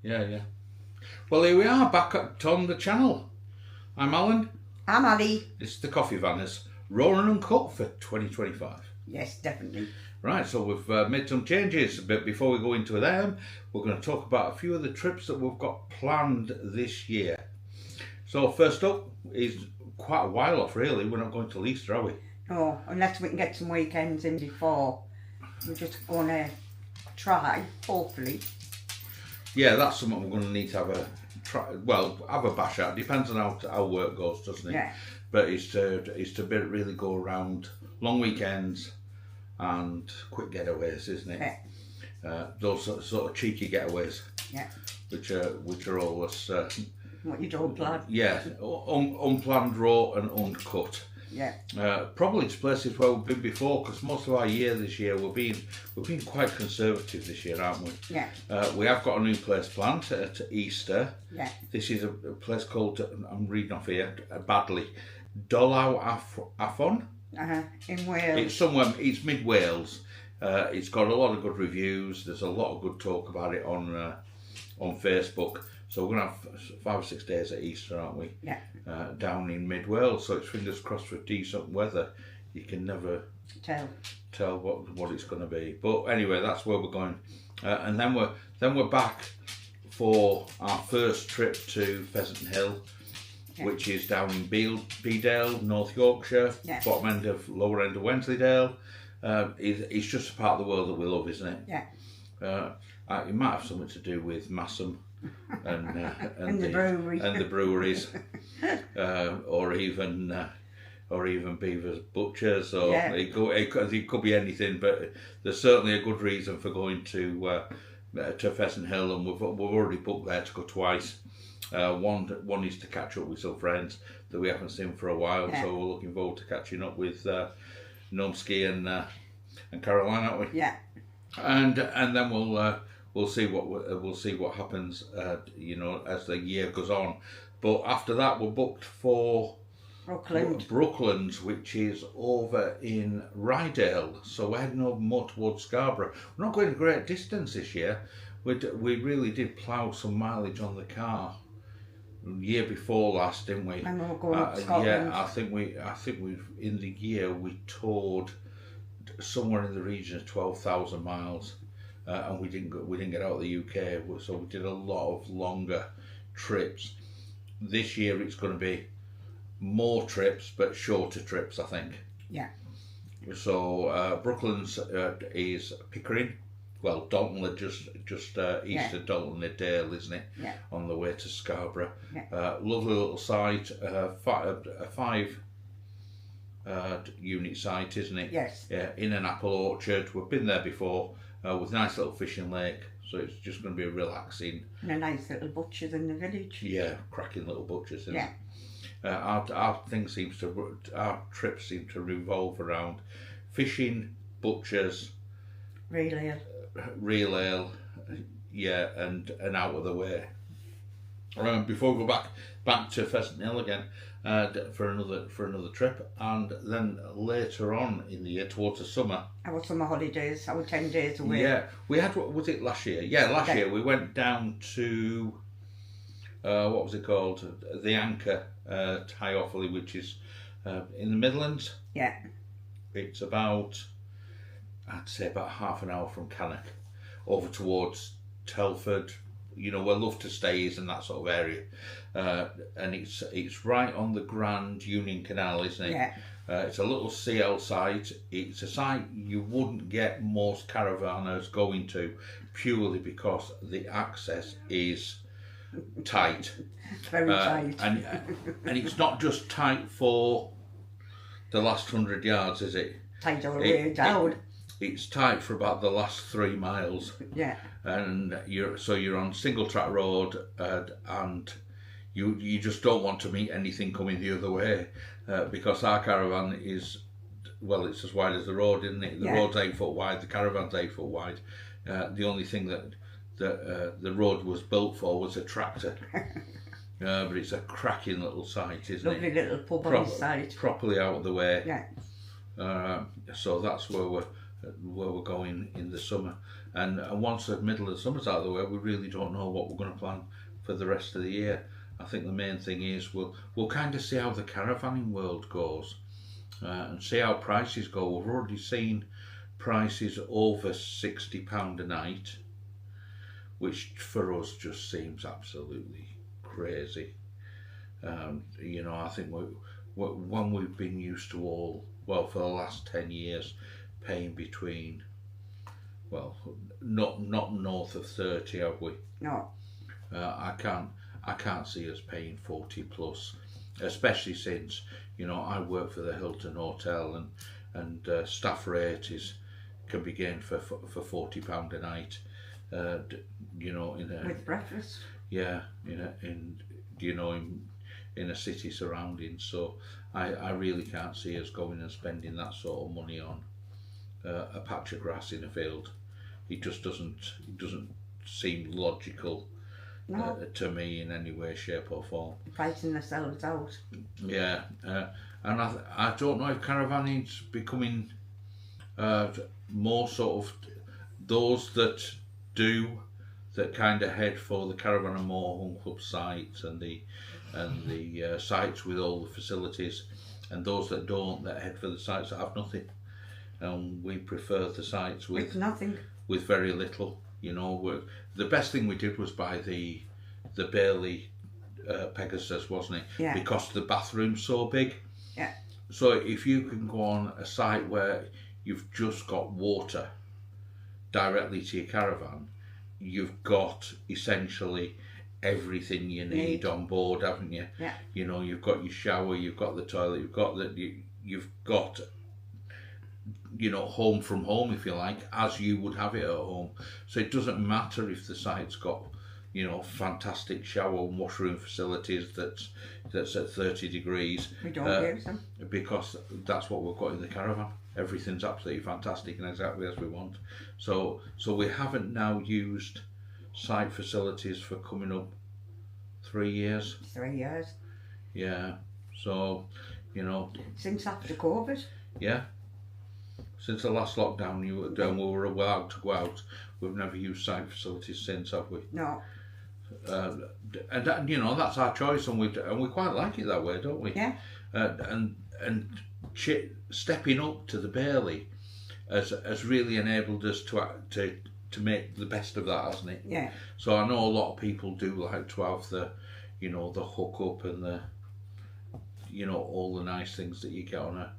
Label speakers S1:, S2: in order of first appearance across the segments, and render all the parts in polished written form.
S1: Yeah. Well, here we are back on the channel. I'm Alan.
S2: I'm Abby.
S1: This is the Coffee Vanners, raw and uncut for 2025.
S2: Yes, definitely.
S1: Right, so we've made some changes, but before we go into them, we're going to talk about a few of the trips that we've got planned this year. So first up is quite a while off, really. We're not going till Easter, are we?
S2: No, unless we can get some weekends in before. We're just going to try, hopefully.
S1: Yeah, that's something we're going to need to have a try. Well, have a bash at. Depends on how work goes, doesn't it?
S2: Yeah.
S1: But it's to really go around long weekends and quick getaways, isn't it?
S2: Yeah.
S1: Those sort of cheeky getaways.
S2: Yeah.
S1: Which are always
S2: what you don't plan.
S1: Yeah, unplanned, raw and uncut.
S2: Yeah.
S1: Probably to places where we've been before, because most of our year this year we've been quite conservative this year, aren't we?
S2: Yeah.
S1: We have got a new place planned at Easter.
S2: Yeah.
S1: This is a place called, I'm reading off here badly, Dollau Afon.
S2: In Wales.
S1: It's somewhere. It's mid Wales. It's got a lot of good reviews. There's a lot of good talk about it on Facebook. So we're going to have 5 or 6 days at Easter, aren't we?
S2: Yeah.
S1: Down in mid Wales, so it's fingers crossed for decent weather. You can never tell what it's going to be. But anyway, that's where we're going, and then we're back for our first trip to Pheasant Hill, which is down in Bedale, North Yorkshire, bottom end of lower end of Wensleydale. It's just a part of the world that we love, isn't it?
S2: Yeah.
S1: It might have something to do with Massam and
S2: the
S1: breweries, or even Beaver's Butchers, or it could be anything. But there's certainly a good reason for going to Pheasant Hill, and we've already booked there to go twice. One is to catch up with some friends that we haven't seen for a while, so we're looking forward to catching up with Numsky and Caroline, aren't we?
S2: Yeah.
S1: And then we'll see what happens, as the year goes on. But after that, we're booked for Brooklands, which is over in Rydale. So we're heading over more towards Scarborough. We're not going a great distance this year. We really did plough some mileage on the car the year before last, didn't we?
S2: And we're going to Scotland.
S1: Yeah, I think we've in the year we toured somewhere in the region of 12,000 miles. And we didn't get out of the UK, so we did a lot of longer trips. This year it's going to be more trips, but shorter trips, I think.
S2: Yeah.
S1: So Brooklands is Pickering. Well, Dalton, just east of Dalton and Dale, isn't it?
S2: Yeah.
S1: On the way to Scarborough.
S2: Yeah.
S1: Lovely little site, a 5 unit site, isn't it?
S2: Yes.
S1: Yeah, in an apple orchard. We've been there before. With a nice little fishing lake, so it's just going to be relaxing.
S2: And a nice little butcher's in the village.
S1: Yeah, cracking little butchers.
S2: Yeah.
S1: Our trips seem to revolve around fishing, butchers, real ale, and out of the way. Before we go back to Pheasant Hill again for another trip, and then later on in the year towards the summer.
S2: Our summer holidays, our 10 days away.
S1: Yeah, we had, what was it, last year? Yeah, last year we went down to what was it called? The Anchor High Offaly, which is in the Midlands.
S2: Yeah.
S1: It's about, I'd say about half an hour from Cannock, over towards Telford. Where Loftus is and that sort of area, and it's right on the Grand Union Canal, isn't it?
S2: Yeah.
S1: It's a little CL site. It's a site you wouldn't get most caravanners going to, purely because the access is tight.
S2: Very tight.
S1: And it's not just tight for the last 100 yards, is it?
S2: Tight all the way down.
S1: It's tight for about the last 3 miles.
S2: Yeah.
S1: And you're on single track road, and you just don't want to meet anything coming the other way, because our caravan is, well, it's as wide as the road, isn't it? The road's 8 foot wide, the caravan's 8 foot wide. The only thing that the road was built for was a tractor. But it's a cracking little site, isn't it?
S2: Lovely little pub on the site.
S1: Properly out of the way.
S2: Yeah.
S1: So that's where we're going in the summer. And once the middle of the summer's out of the way, we really don't know what we're going to plan for the rest of the year. I think the main thing is we'll kind of see how the caravanning world goes and see how prices go. We've already seen prices over £60 a night, which for us just seems absolutely crazy. You know, I think when we've been used to for the last 10 years, paying between, well, not north of 30, have we?
S2: No.
S1: I can't see us paying 40 plus, especially since, you know, I work for the Hilton Hotel and staff rate can be gained for £40 a night. You know,
S2: with breakfast.
S1: Yeah, in a city surrounding. So I really can't see us going and spending that sort of money on a patch of grass in a field. It just doesn't seem logical. No. To me in any way, shape or form.
S2: Pricing themselves out.
S1: Yeah, and I don't know if caravanning's becoming more sort of those that kind of head for the Caravan and Motorhome Club sites and the sites with all the facilities, and those that don't, that head for the sites that have nothing. And we prefer the sites with
S2: nothing,
S1: with very little. You know, the best thing we did was buy the Bailey Pegasus, wasn't it?
S2: Yeah.
S1: Because the bathroom's so big.
S2: Yeah.
S1: So if you can go on a site where you've just got water directly to your caravan, you've got essentially everything you need on board, haven't you?
S2: Yeah.
S1: You know, you've got your shower, you've got the toilet, you've got you know, home from home, if you like, as you would have it at home. So it doesn't matter if the site's got, you know, fantastic shower and washroom facilities that's at 30 degrees.
S2: We don't use them.
S1: Because that's what we've got in the caravan. Everything's absolutely fantastic and exactly as we want. So we haven't now used site facilities for coming up 3 years.
S2: 3 years.
S1: Yeah. So, you know.
S2: Since after COVID.
S1: Yeah. Since the last lockdown, we were allowed to go out. We've never used site facilities since, have we?
S2: No.
S1: And that, you know, that's our choice, and we quite like it that way, don't we?
S2: Yeah.
S1: And stepping up to the Bailey has really enabled us to make the best of that, hasn't it?
S2: Yeah.
S1: So I know a lot of people do like to have the, you know, the hook up and the, you know, all the nice things that you get on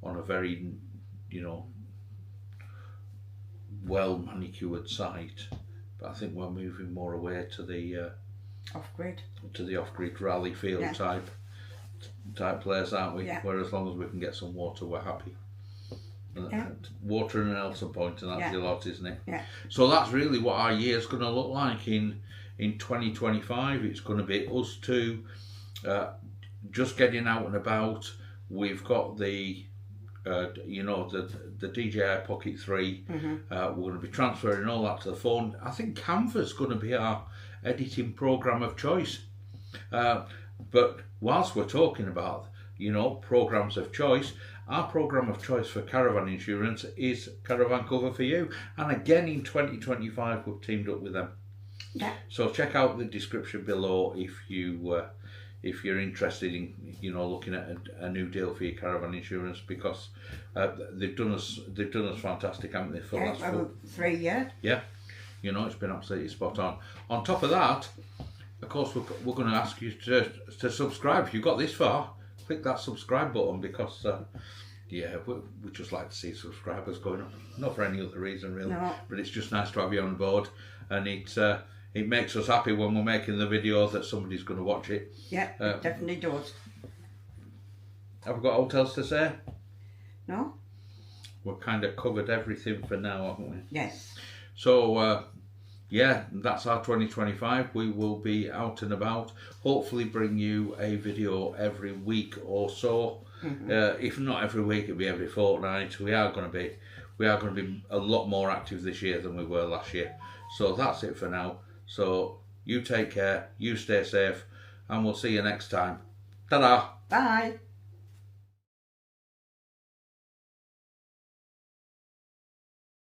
S1: a very, you know, well manicured site. But I think we're moving more away to the off-grid rally field type place, aren't we?
S2: Yeah.
S1: Where as long as we can get some water, we're happy. Water and an Elton Point, and that's your lot, isn't it?
S2: Yeah.
S1: So that's really what our year's going to look like in 2025. It's going to be us two just getting out and about. We've got the you know, the DJI Pocket 3.
S2: Mm-hmm.
S1: We're going to be transferring all that to the phone. I think Canva's going to be our editing program of choice. But whilst we're talking about, you know, programs of choice, our program of choice for caravan insurance is Caravan Cover for You. And again in 2025 we've teamed up with them.
S2: Yeah.
S1: So check out the description below if you're interested in, you know, looking at a new deal for your caravan insurance, because they've done us fantastic, haven't they? For the last
S2: 3 years.
S1: Yeah, you know, it's been absolutely spot on. On top of that, of course, we're going to ask you to subscribe. If you've got this far, click that subscribe button, because we just like to see subscribers going up. Not for any other reason really, but it's just nice to have you on board, and it makes us happy when we're making the video that somebody's going to watch it.
S2: Yeah, it definitely does.
S1: Have we got all else to say?
S2: No.
S1: We've kind of covered everything for now, haven't we?
S2: Yes.
S1: So, that's our 2025. We will be out and about. Hopefully bring you a video every week or so. Mm-hmm. If not every week, it'll be every fortnight. We are going to be a lot more active this year than we were last year. So that's it for now. So you take care, you stay safe, and we'll see you next time. Ta-da!
S2: Bye!